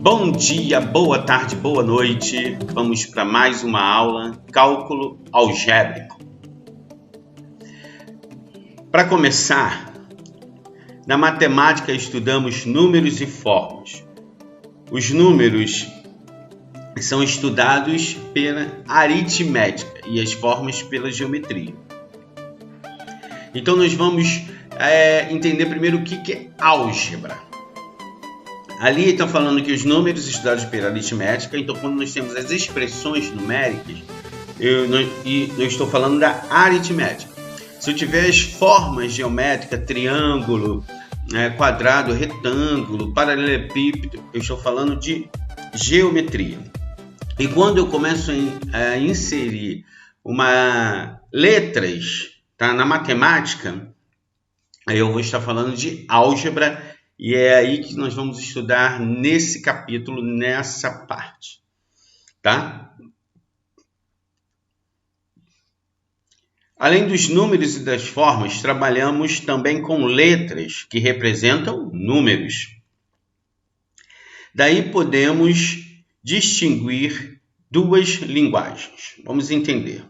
Bom dia, boa tarde, boa noite. Vamos para mais uma aula, cálculo algébrico. Para começar, na matemática estudamos números e formas. Os números são estudados pela aritmética e as formas pela geometria. Então nós vamos entender primeiro o que é álgebra. Ali está falando que os números estudados pela aritmética, então quando nós temos as expressões numéricas, eu estou falando da aritmética. Se eu tiver as formas geométricas, triângulo, quadrado, retângulo, paralelepípedo, eu estou falando de geometria. E quando eu começo a inserir letras, tá, na matemática, aí eu vou estar falando de álgebra. E é aí que nós vamos estudar nesse capítulo, nessa parte, tá? Além dos números e das formas, trabalhamos também com letras que representam números. Daí podemos distinguir duas linguagens. Vamos entender.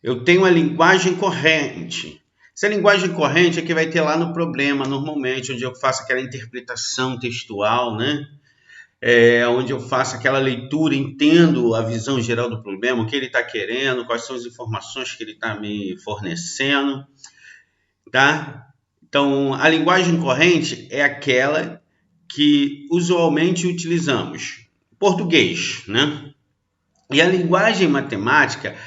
Eu tenho a linguagem corrente. Essa linguagem corrente é que vai ter lá no problema, normalmente, onde eu faço aquela interpretação textual, né? Onde eu faço aquela leitura, entendo a visão geral do problema, o que ele está querendo, quais são as informações que ele está me fornecendo, tá? Então, a linguagem corrente é aquela que usualmente utilizamos. Português, né? E a linguagem matemática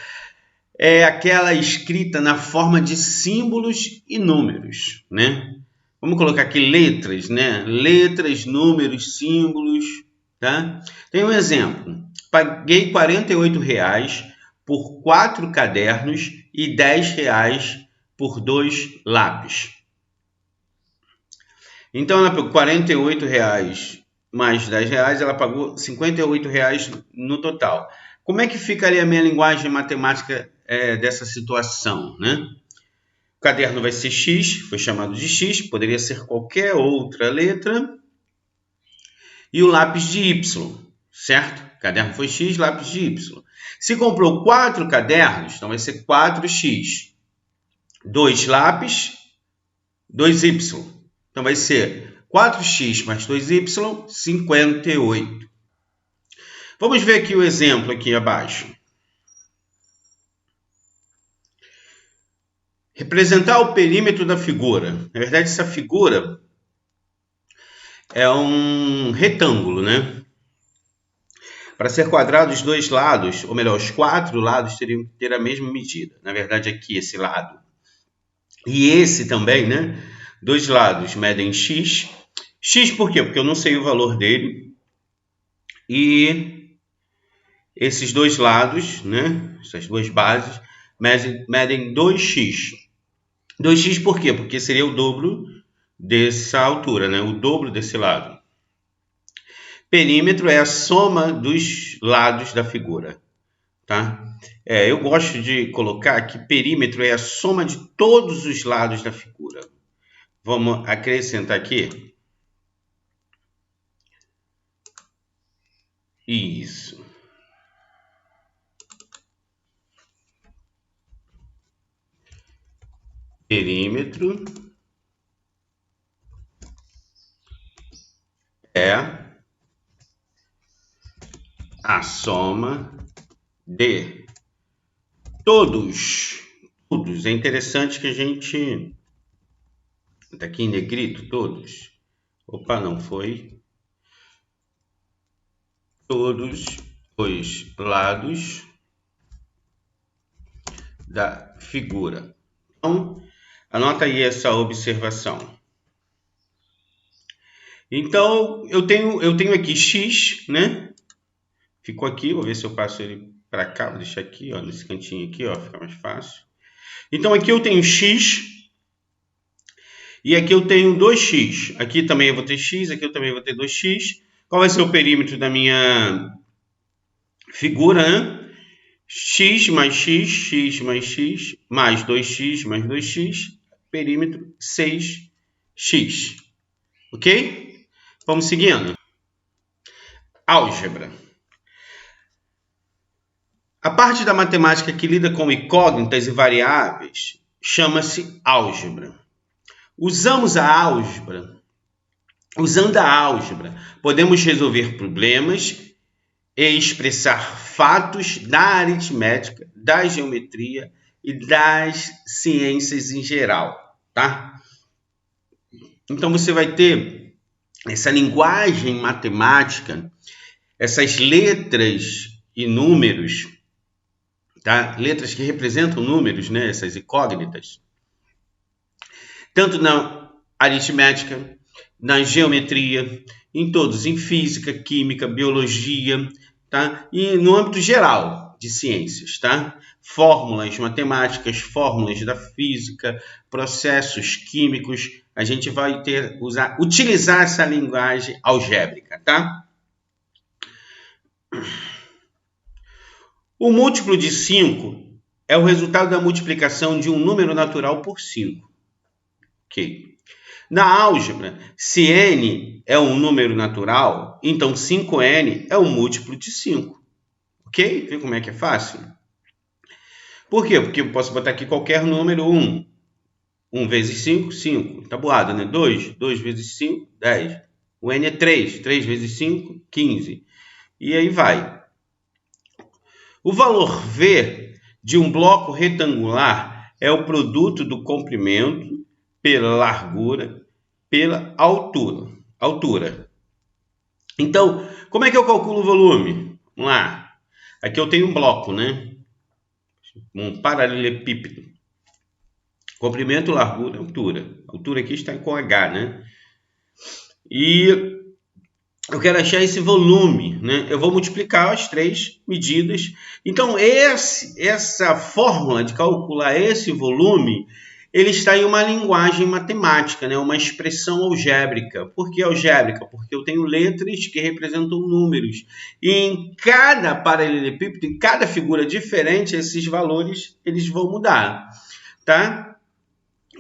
é aquela escrita na forma de símbolos e números, né? Vamos colocar aqui letras, né? Letras, números, símbolos, tá? Tem um exemplo. Paguei R$48 por 4 cadernos e R$10 por 2 lápis. Então, ela pagou R$48 mais R$10, ela pagou R$58 no total. Como é que ficaria a minha linguagem matemática dessa situação, né? O caderno vai ser X, foi chamado de X, poderia ser qualquer outra letra. E o lápis de Y, certo? O caderno foi X, lápis de Y. Se comprou 4 cadernos, então vai ser 4X. 2 lápis, 2Y. Então vai ser 4X mais 2Y, 58. Vamos ver aqui o exemplo aqui abaixo. Representar o perímetro da figura. Na verdade, essa figura é um retângulo, né? Para ser quadrado, os dois lados, ou melhor, os 4 lados teriam que ter a mesma medida. Na verdade, aqui, esse lado. E esse também, né? Dois lados medem X. X por quê? Porque eu não sei o valor dele. E esses dois lados, né? Essas duas bases, medem 2x. 2x por quê? Porque seria o dobro dessa altura, né? O dobro desse lado. Perímetro é a soma dos lados da figura, tá? Eu gosto de colocar que perímetro é a soma de todos os lados da figura. Vamos acrescentar aqui. Isso. Perímetro é a soma de todos. É interessante que a gente... Está aqui em negrito, todos. Opa, não foi. Todos os lados da figura. Então, anota aí essa observação. Então, eu tenho aqui X, né? Ficou aqui, vou ver se eu passo ele para cá, vou deixar aqui, ó, nesse cantinho aqui, ó, fica mais fácil. Então, aqui eu tenho X e aqui eu tenho 2x. Aqui também eu vou ter x, aqui eu também vou ter 2x. Qual vai ser o perímetro da minha figura, né? x mais x, x mais x, mais 2x mais 2x, perímetro 6x. Ok? Vamos seguindo. Álgebra. A parte da matemática que lida com incógnitas e variáveis chama-se álgebra. Usando a álgebra, podemos resolver problemas e expressar fatos da aritmética, da geometria e das ciências em geral, tá? Então você vai ter essa linguagem matemática, essas letras e números, tá? Letras que representam números, né? Essas incógnitas, tanto na aritmética, na geometria, em todos, em física, química, biologia, tá? E no âmbito geral de ciências, tá? Fórmulas matemáticas, fórmulas da física, processos químicos, a gente vai utilizar essa linguagem algébrica, tá? O múltiplo de 5 é o resultado da multiplicação de um número natural por 5. Ok? Na álgebra, se n é um número natural, então 5n é um múltiplo de 5. Ok? Vê como é que é fácil? Por quê? Porque eu posso botar aqui qualquer número 1. 1 vezes 5, 5. Tabuada, né? 2. 2 vezes 5, 10. O n é 3. 3 vezes 5, 15. E aí vai. O valor V de um bloco retangular é o produto do comprimento pela largura pela altura. Então, como é que eu calculo o volume? Vamos lá. Aqui eu tenho um bloco, né? Um paralelepípedo. Comprimento, largura, altura. A altura aqui está com H, né? E eu quero achar esse volume, né? Eu vou multiplicar as 3 medidas. Então, essa fórmula de calcular esse volume, ele está em uma linguagem matemática, né? Uma expressão algébrica. Por que algébrica? Porque eu tenho letras que representam números. E em cada paralelepípedo, em cada figura diferente, esses valores eles vão mudar, tá?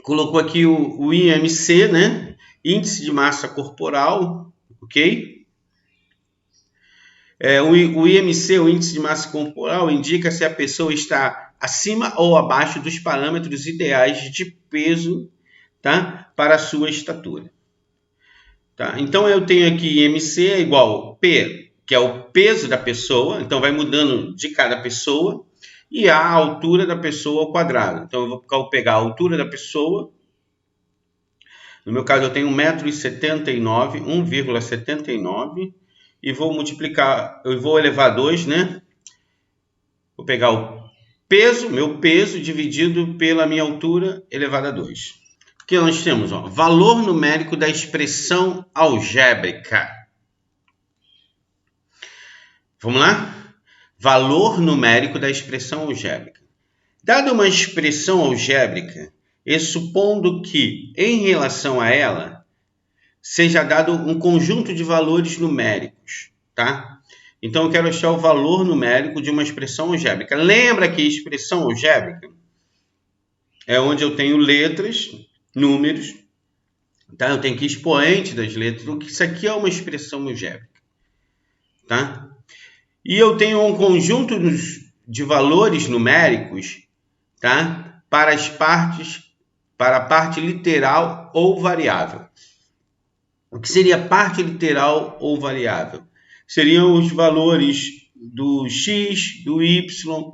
Colocou aqui o IMC, né? Índice de massa corporal, ok? O IMC, o índice de massa corporal, indica se a pessoa está acima ou abaixo dos parâmetros ideais de peso, tá? Para a sua estatura. Tá? Então, eu tenho aqui IMC é igual P, que é o peso da pessoa, então vai mudando de cada pessoa, e a altura da pessoa ao quadrado. Então, eu vou pegar a altura da pessoa. No meu caso, eu tenho 1,79 m, 1,79, e vou multiplicar, eu vou elevar a 2, né? Vou pegar o peso, meu peso, dividido pela minha altura, elevado a 2. Aqui nós temos, ó, valor numérico da expressão algébrica. Vamos lá? Valor numérico da expressão algébrica. Dada uma expressão algébrica, e supondo que, em relação a ela, seja dado um conjunto de valores numéricos, tá? Então, eu quero achar o valor numérico de uma expressão algébrica. Lembra que expressão algébrica é onde eu tenho letras, números, tá? Eu tenho aqui expoente das letras. Isso aqui é uma expressão algébrica, tá? E eu tenho um conjunto de valores numéricos, tá? Para a parte literal ou variável. O que seria parte literal ou variável? Seriam os valores do x, do y,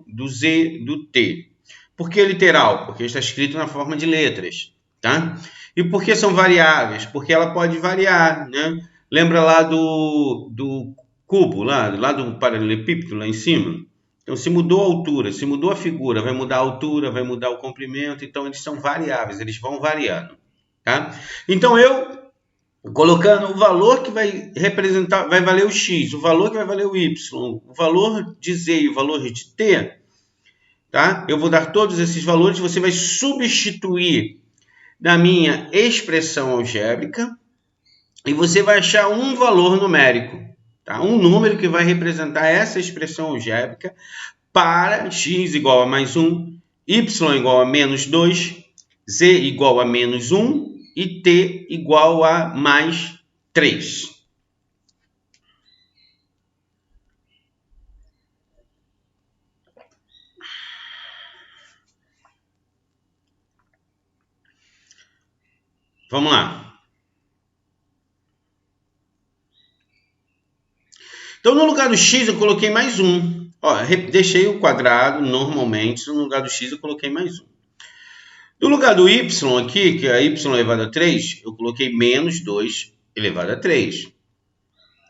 do z, do t. Por que literal? Porque está escrito na forma de letras, tá? E por que são variáveis? Porque ela pode variar, né? Lembra lá do cubo, lá do paralelepípedo, lá em cima? Então, se mudou a altura, se mudou a figura, vai mudar a altura, vai mudar o comprimento. Então, eles são variáveis, eles vão variando, tá? Então, eu colocando o valor que vai representar, vai valer o x, o valor que vai valer o y, o valor de z e o valor de t, tá? Eu vou dar todos esses valores, você vai substituir na minha expressão algébrica e você vai achar um valor numérico, tá? Um número que vai representar essa expressão algébrica para x igual a mais 1, y igual a menos 2, z igual a menos 1 e t igual a mais 3. Vamos lá. Então, no lugar do x, eu coloquei mais 1. Ó, deixei o quadrado normalmente. No lugar do x, eu coloquei mais 1. No lugar do y aqui, que é y elevado a 3, eu coloquei menos 2 elevado a 3.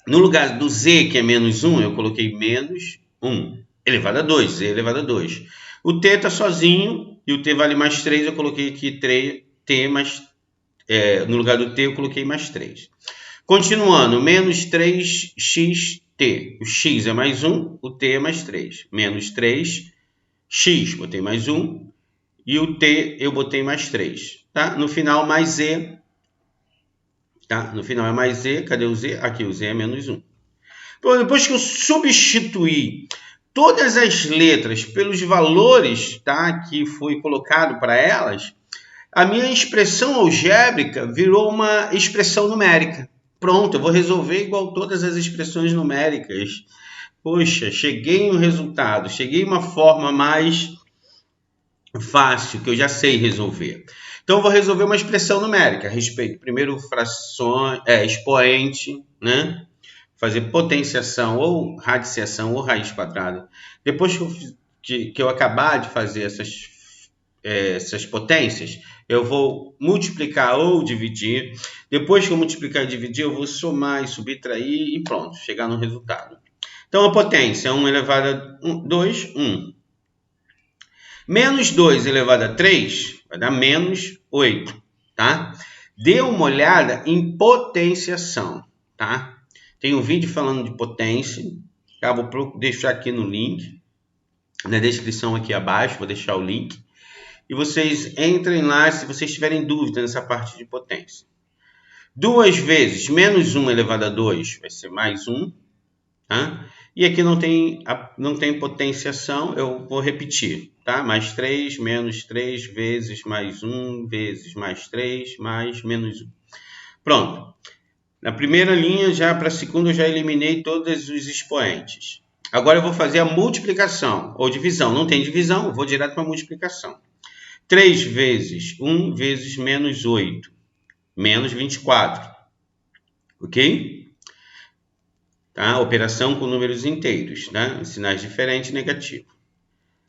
No lugar do z, que é menos 1, eu coloquei menos 1 elevado a 2. Z elevado a 2. O t está sozinho e o t vale mais 3. Eu coloquei aqui t mais... no lugar do t, eu coloquei mais 3. Continuando, menos 3xt. O x é mais 1, o t é mais 3. Menos 3x, botei mais 1. E o t eu botei mais 3. Tá? No final, mais z. Tá? No final é mais z. Cadê o z? Aqui, o z é menos 1. Bom, depois que eu substituir todas as letras pelos valores, tá, que foi colocado para elas, a minha expressão algébrica virou uma expressão numérica. Pronto, eu vou resolver igual todas as expressões numéricas. Poxa, cheguei em um resultado, cheguei em uma forma mais fácil, que eu já sei resolver. Então, eu vou resolver uma expressão numérica a respeito. Primeiro, frações, expoente, né? Fazer potenciação ou radiciação ou raiz quadrada. Depois que eu acabar de fazer essas potências, eu vou multiplicar ou dividir. Depois que eu multiplicar e dividir, eu vou somar e subtrair e pronto, chegar no resultado. Então, a potência 1 elevado a 2, 1. Menos 2 elevado a 3 vai dar menos 8, tá? Dê uma olhada em potenciação, tá? Tem um vídeo falando de potência, tá? Vou deixar aqui no link, na descrição aqui abaixo, vou deixar o link. E vocês entrem lá se vocês tiverem dúvida nessa parte de potência. 2 vezes menos 1 elevado a 2 vai ser mais 1, tá? E aqui não tem potenciação, eu vou repetir, tá? Mais 3, menos 3 vezes mais 1 vezes mais 3 mais menos 1. Pronto. Na primeira linha, já para a segunda, eu já eliminei todos os expoentes. Agora eu vou fazer a multiplicação ou divisão. Não tem divisão, eu vou direto para a multiplicação. 3 vezes 1 vezes menos 8, menos 24. Ok? Tá? Operação com números inteiros, né? Sinais diferentes, negativo.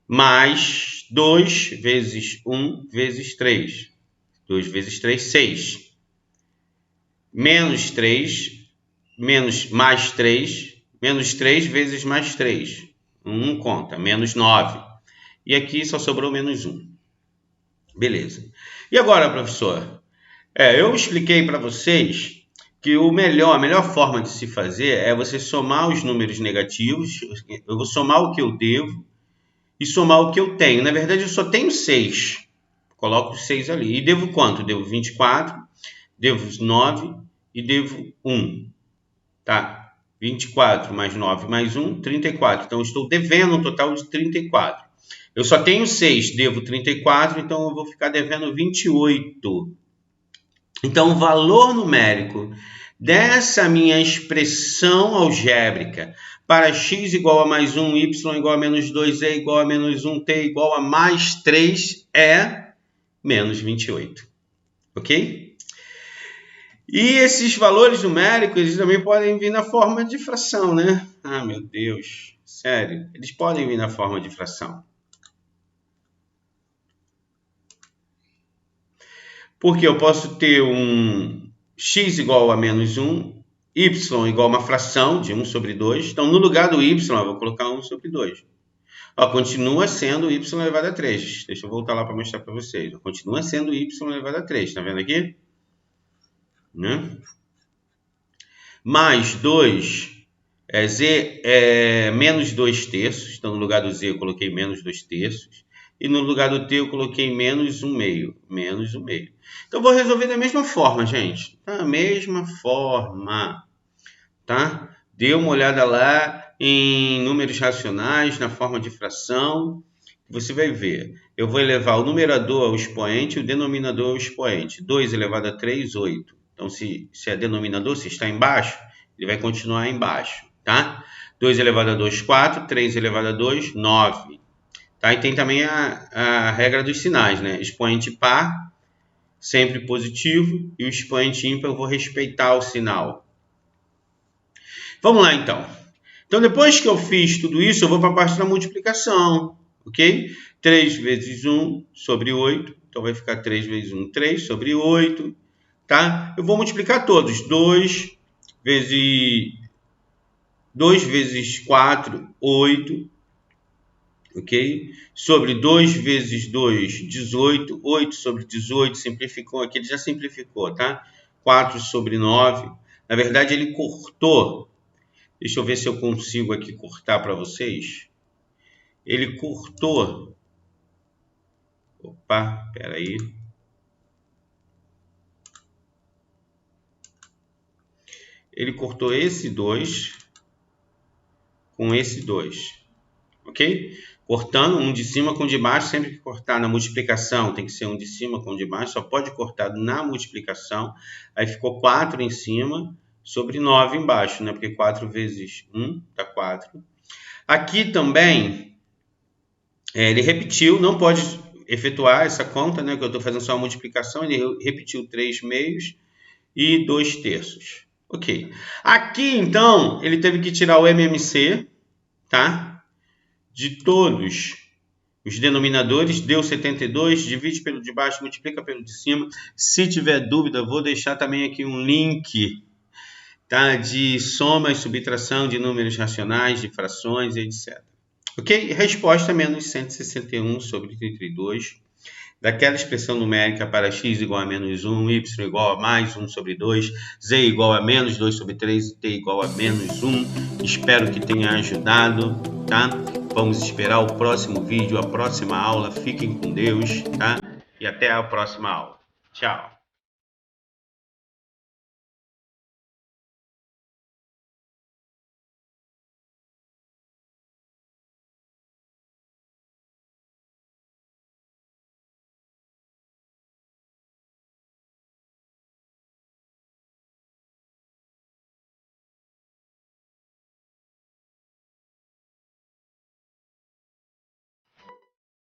Mais 2 vezes 1 vezes 3. 2 vezes 3, 6. Menos 3, mais 3, menos 3 vezes mais 3. 1 conta, menos 9. E aqui só sobrou menos 1. Beleza. E agora, professor? Eu expliquei para vocês que a melhor forma de se fazer é você somar os números negativos. Eu vou somar o que eu devo e somar o que eu tenho. Na verdade, eu só tenho 6. Coloco 6 ali. E devo quanto? Devo 24, devo 9 e devo 1. Tá? 24 mais 9 mais 1, 34. Então, eu estou devendo um total de 34. Eu só tenho 6, devo 34, então eu vou ficar devendo 28. Então, o valor numérico dessa minha expressão algébrica para x igual a mais 1, y igual a menos 2, z igual a menos 1, t igual a mais 3 é menos 28. Ok? E esses valores numéricos, eles também podem vir na forma de fração, né? Ah, meu Deus, sério. Eles podem vir na forma de fração. Porque eu posso ter um x igual a menos 1, y igual a uma fração de 1 sobre 2. Então, no lugar do y, eu vou colocar 1 sobre 2. Ó, continua sendo y elevado a 3. Deixa eu voltar lá para mostrar para vocês. Continua sendo y elevado a 3. Está vendo aqui? Né? Mais 2, z é menos 2 terços. Então, no lugar do z, eu coloquei menos 2 terços. E no lugar do t eu coloquei menos 1 meio. Menos 1 meio. Então, eu vou resolver da mesma forma, gente. Da mesma forma. Tá? Dê uma olhada lá em números racionais, na forma de fração. Você vai ver. Eu vou elevar o numerador ao expoente e o denominador ao expoente. 2 elevado a 3, 8. Então, se é denominador, se está embaixo, ele vai continuar embaixo, tá? 2 elevado a 2, 4. 3 elevado a 2, 9. Tá? E tem também a regra dos sinais, né? Expoente par, sempre positivo. E o expoente ímpar, eu vou respeitar o sinal. Vamos lá, então. Então, depois que eu fiz tudo isso, eu vou para a parte da multiplicação, ok? 3 vezes 1 sobre 8. Então, vai ficar 3 vezes 1, 3 sobre 8. Tá? Eu vou multiplicar todos. 2 vezes 4, 8. Ok? Sobre 2 vezes 2, 18. 8 sobre 18, simplificou aqui. Ele já simplificou, tá? 4 sobre 9. Na verdade, ele cortou. Deixa eu ver se eu consigo aqui cortar para vocês. Ele cortou. Opa, espera aí. Ele cortou esse 2 com esse 2. Ok? Cortando um de cima com o de baixo. Sempre que cortar na multiplicação, tem que ser um de cima com o de baixo. Só pode cortar na multiplicação. Aí ficou 4 em cima sobre 9 embaixo, né? Porque 4 vezes 1 dá 4. Aqui também, ele repetiu, não pode efetuar essa conta, né? Que eu estou fazendo só a multiplicação. Ele repetiu 3 meios e 2 terços. Ok. Aqui, então, ele teve que tirar o MMC, tá? De todos os denominadores, deu 72, divide pelo de baixo, multiplica pelo de cima. Se tiver dúvida, vou deixar também aqui um link, tá? De soma e subtração de números racionais, de frações, etc. Ok? Resposta menos 161 sobre 32. Daquela expressão numérica para x igual a menos 1, y igual a mais 1 sobre 2, z igual a menos 2 sobre 3 e t igual a menos 1. Espero que tenha ajudado, tá? Vamos esperar o próximo vídeo, a próxima aula. Fiquem com Deus, tá? E até a próxima aula. Tchau!